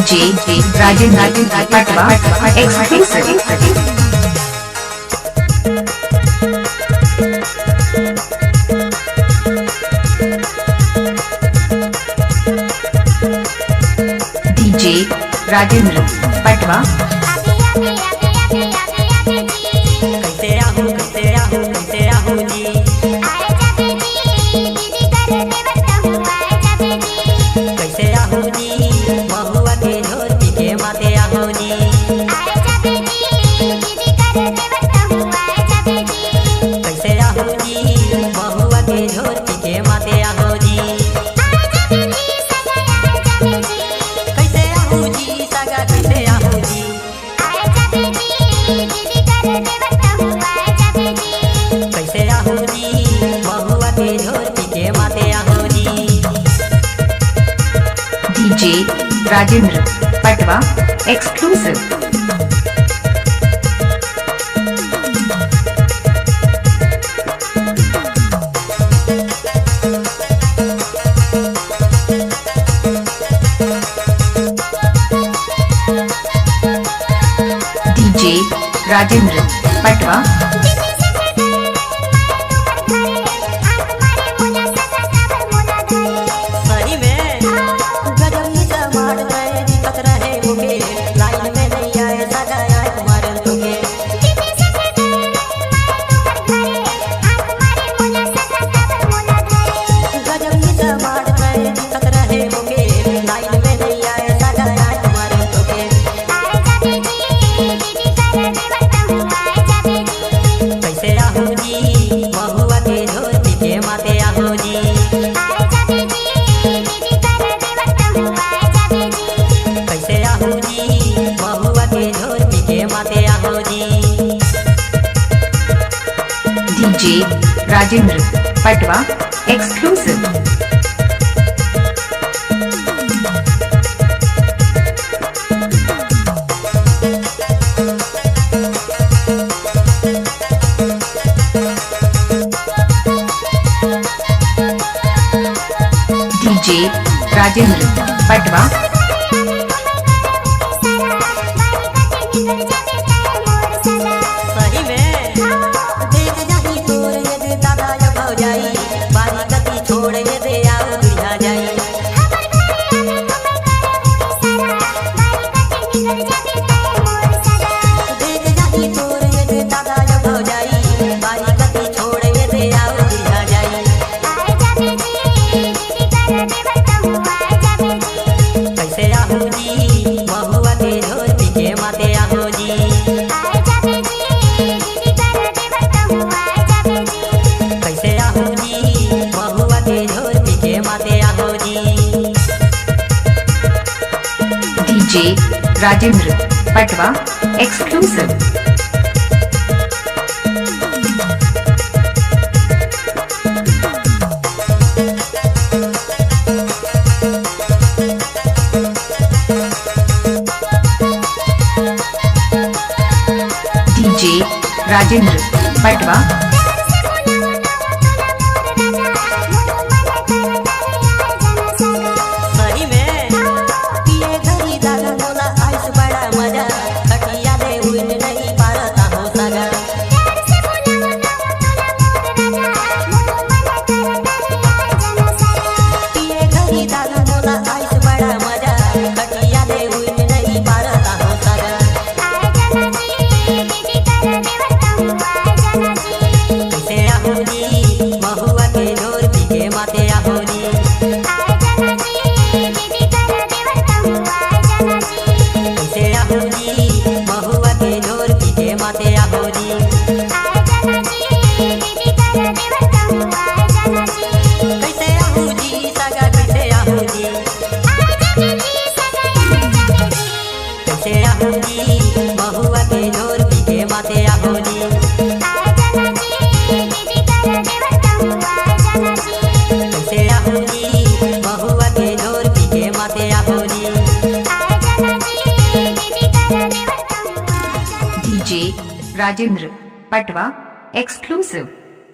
DJ Rajan Patwa exclusive. DJ Rajendra Patwa। कैसे आहूँ जी कैसे आहूँ जी महुआ के झोर पी के माते आहूँ जी कैसे आहूँ जी महुआ के झोर पी के माते आहूँ जी कैसे आहूँ जी सगा कैसे आहूँ जी कैसे आहूँ जी महुआ के झोर पी के माते आहूँ जी। DJ Rajendra Patwa exclusive। DJ Rajendra Patwa। सही में गजब ही समार गए दिक्कत रहे मुके लाइन में नहीं आए सगा आए तुम्हारे तुके गजब ही समार गए दिक्कत रहे मुके लाइन में नहीं आए सगा आए तुम्हारे तुके कैसे आहूँ जी महुआ के झोर पी के माते आहूँ जी कैसे आहूँ जी महुआ के झोर पी के माते आहूँ जी। DJ Rajendra Patwa exclusive। DJ Rajendra Patwa। सही में देख जाही तोर ये दे दादा यो भौ जाई बारी गति छोड़ ये दे आओ दुनिया जाई देख जाही तोर ये दे दादा यो भौ जाई बारी गति छोड़ ये दे आओ दुनिया जाई कैसे आहूँ जी महुआ के झोर पी के माते आहूँ जी कैसे आहूँ जी महुआ के झोर पी के माते आहूँ जी। DJ Rajendra Patwa exclusive। DJ Rajendra Patwa। सही में पिए घरी दागा मोला आइस बड़ा मजा खटिया दे उन नहीं पारता हो सगा पिए घरी दागा मोला आइस बड़ा मजा खटिया दे उन नहीं पारता हो सगा कैसे आहूँ जी महुआ के झोर पी के माते आहूँ जी कैसे आहूँ जी महुआ के झोर पी के माते आहूँ जी। कैसे आहूँ जी सगा कैसे आहूँ जी कैसे आहूँ जी महुआ के झोर पी के माते आहूँ जी कैसे आहूँ जी महुआ के झोर पी के माते आहूँ जी। DJ Rajendra Patwa exclusive।